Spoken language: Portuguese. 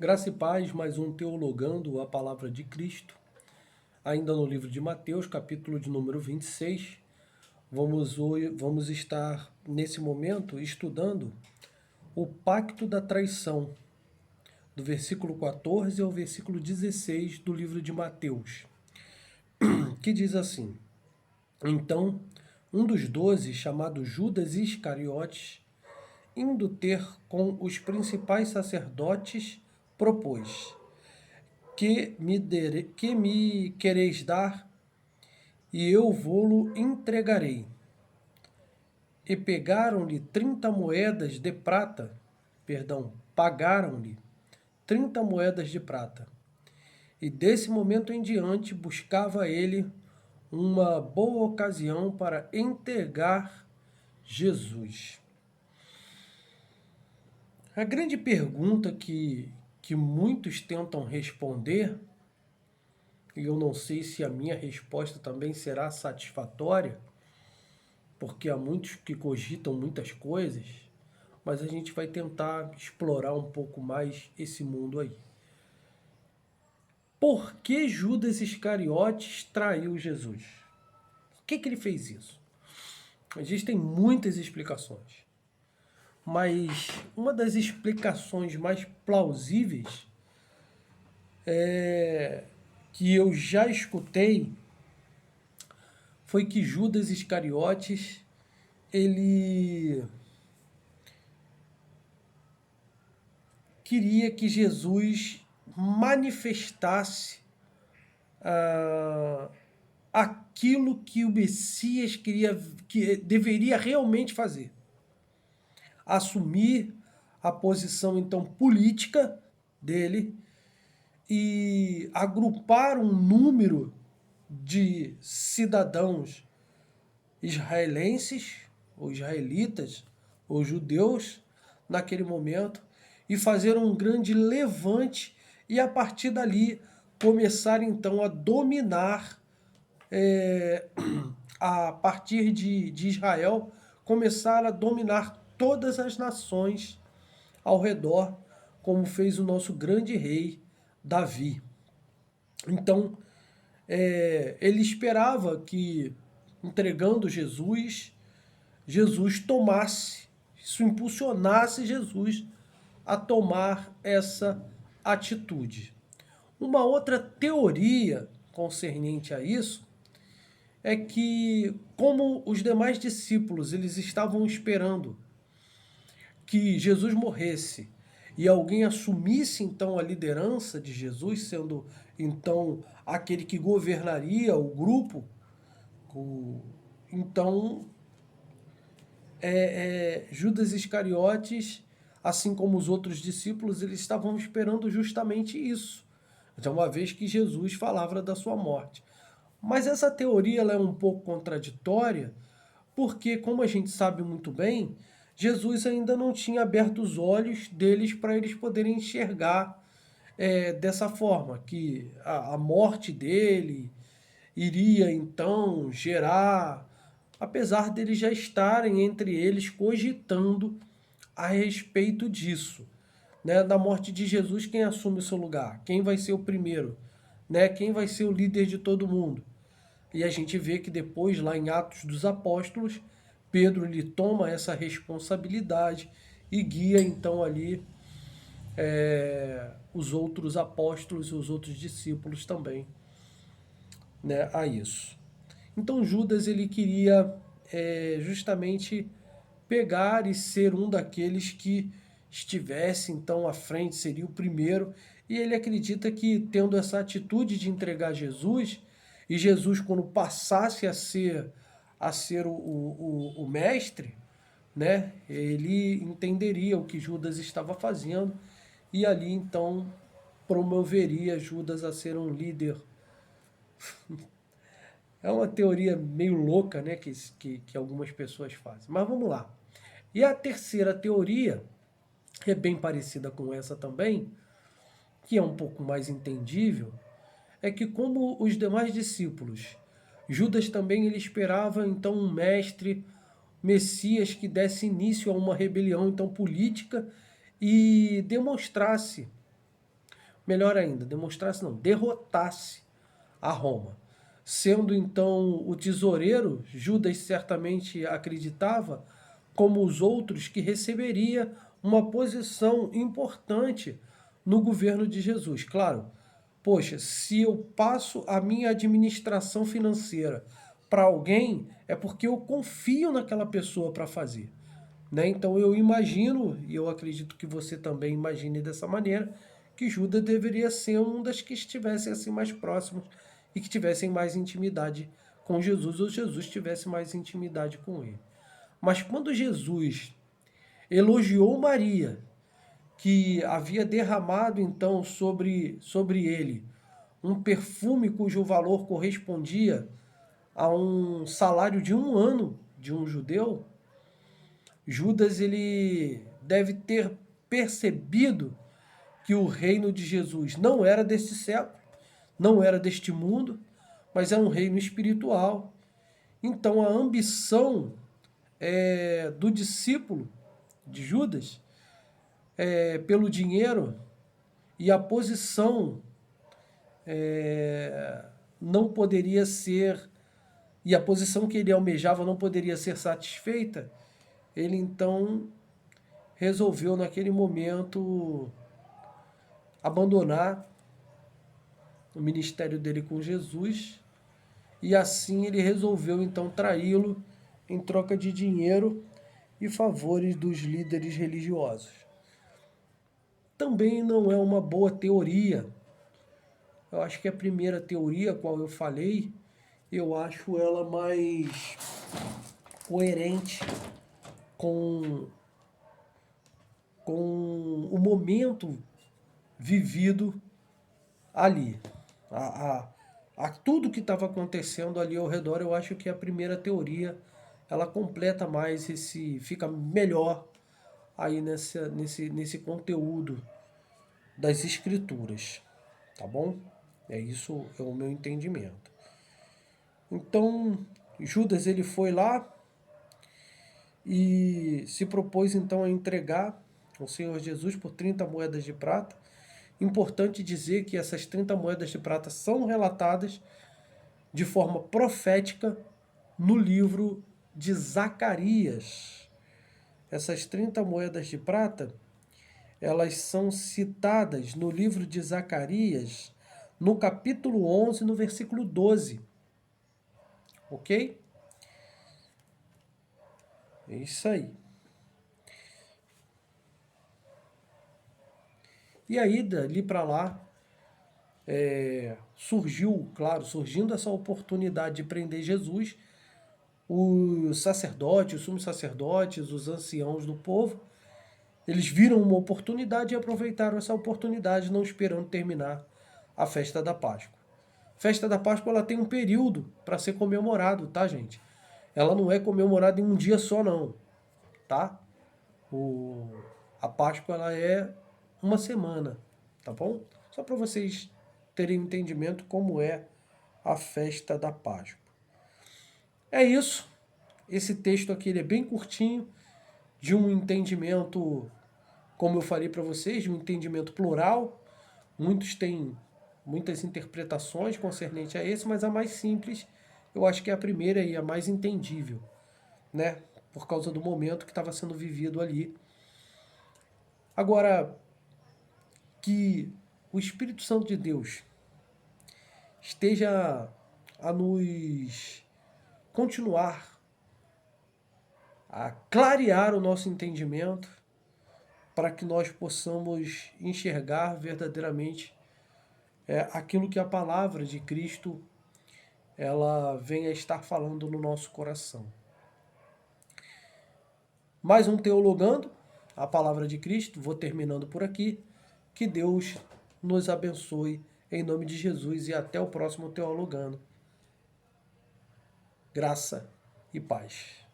Graça e paz, mais um Teologando a Palavra de Cristo, ainda no livro de Mateus, capítulo de número 26. Vamos estar, nesse momento, estudando o pacto da traição, do versículo 14 ao versículo 16 do livro de Mateus, que diz assim: Então, um dos 12, chamado Judas Iscariotes, indo ter com os principais sacerdotes, propôs: que me quereis dar, e eu vô-lo entregarei. E pegaram-lhe 30 moedas de prata, pagaram-lhe 30 moedas de prata. E desse momento em diante buscava ele uma boa ocasião para entregar Jesus. A grande pergunta que muitos tentam responder, e eu não sei se a minha resposta também será satisfatória, porque há muitos que cogitam muitas coisas, mas a gente vai tentar explorar um pouco mais esse mundo aí. Por que Judas Iscariotes traiu Jesus? Por que ele fez isso? Existem muitas explicações, mas uma das explicações mais plausíveis que eu já escutei foi que Judas Iscariotes ele queria que Jesus manifestasse aquilo que o Messias que deveria realmente fazer. Assumir a posição então política dele e agrupar um número de cidadãos israelenses, ou israelitas, ou judeus, naquele momento, e fazer um grande levante e a partir dali começar então a dominar, a partir de Israel, começar a dominar todas as nações ao redor, como fez o nosso grande rei Davi. Então, ele esperava que, entregando Jesus, Jesus tomasse, isso impulsionasse Jesus a tomar essa atitude. Uma outra teoria concernente a isso é que, como os demais discípulos eles estavam esperando que Jesus morresse e alguém assumisse então a liderança de Jesus, sendo então aquele que governaria o grupo, então Judas Iscariotes, assim como os outros discípulos, eles estavam esperando justamente isso. Então, uma vez que Jesus falava da sua morte. Mas essa teoria ela é um pouco contraditória, porque, como a gente sabe muito bem, Jesus ainda não tinha aberto os olhos deles para eles poderem enxergar dessa forma, que a morte dele iria então gerar, apesar deles já estarem entre eles cogitando a respeito disso, né? Da morte de Jesus, quem assume o seu lugar? Quem vai ser o primeiro? Né? Quem vai ser o líder de todo mundo? E a gente vê que depois, lá em Atos dos Apóstolos, Pedro lhe toma essa responsabilidade e guia então ali os outros apóstolos e os outros discípulos também, né, a isso. Então Judas ele queria justamente pegar e ser um daqueles que estivesse então à frente, seria o primeiro, e ele acredita que tendo essa atitude de entregar Jesus, e Jesus quando passasse a ser o mestre, né, ele entenderia o que Judas estava fazendo, e ali então promoveria Judas a ser um líder. É uma teoria meio louca, né, que algumas pessoas fazem. Mas vamos lá. E a terceira teoria, que é bem parecida com essa também, que é um pouco mais entendível, é que como os demais discípulos, Judas também ele esperava então um mestre, Messias que desse início a uma rebelião então política e demonstrasse melhor ainda, demonstrasse não, derrotasse a Roma. Sendo então o tesoureiro, Judas certamente acreditava, como os outros, que receberia uma posição importante no governo de Jesus. Claro, poxa, se eu passo a minha administração financeira para alguém, é porque eu confio naquela pessoa para fazer. Né? Então eu imagino, e eu acredito que você também imagine dessa maneira, que Judas deveria ser um das que estivessem assim mais próximos e que tivessem mais intimidade com Jesus, ou Jesus tivesse mais intimidade com ele. Mas quando Jesus elogiou Maria, que havia derramado então sobre ele um perfume cujo valor correspondia a um salário de um ano de um judeu, Judas ele deve ter percebido que o reino de Jesus não era deste século, não era deste mundo, mas é um reino espiritual. Então a ambição do discípulo de Judas pelo dinheiro e a posição não poderia ser, e a posição que ele almejava não poderia ser satisfeita, ele então resolveu naquele momento abandonar o ministério dele com Jesus e assim ele resolveu então traí-lo em troca de dinheiro e favores dos líderes religiosos. Também não é uma boa teoria. Eu acho que a primeira teoria, a qual eu falei, eu acho ela mais coerente com o momento vivido ali. A tudo que estava acontecendo ali ao redor, eu acho que a primeira teoria ela completa mais fica melhor aí nesse conteúdo das escrituras, tá bom? Isso é o meu entendimento. Então, Judas ele foi lá e se propôs então a entregar o Senhor Jesus por 30 moedas de prata. Importante dizer que essas 30 moedas de prata são relatadas de forma profética no livro de Zacarias. Essas 30 moedas de prata, elas são citadas no livro de Zacarias, no capítulo 11, no versículo 12. Ok? É isso aí. E aí, dali para lá, surgindo essa oportunidade de prender Jesus, os sacerdotes, os sumos sacerdotes, os anciãos do povo, eles viram uma oportunidade e aproveitaram essa oportunidade, não esperando terminar a festa da Páscoa. A festa da Páscoa ela tem um período para ser comemorado, tá, gente? Ela não é comemorada em um dia só, não, tá? A Páscoa ela é uma semana, tá bom? Só para vocês terem um entendimento como é a festa da Páscoa. É isso. Esse texto aqui ele é bem curtinho, de um entendimento, como eu falei para vocês, de um entendimento plural. Muitos têm muitas interpretações concernente a esse, mas a mais simples eu acho que é a primeira e a mais entendível, né? Por causa do momento que estava sendo vivido ali. Agora, que o Espírito Santo de Deus esteja a nos continuar a clarear o nosso entendimento para que nós possamos enxergar verdadeiramente aquilo que a palavra de Cristo ela vem a estar falando no nosso coração. Mais um Teologando, a palavra de Cristo, vou terminando por aqui. Que Deus nos abençoe em nome de Jesus e até o próximo Teologando. Graça e paz.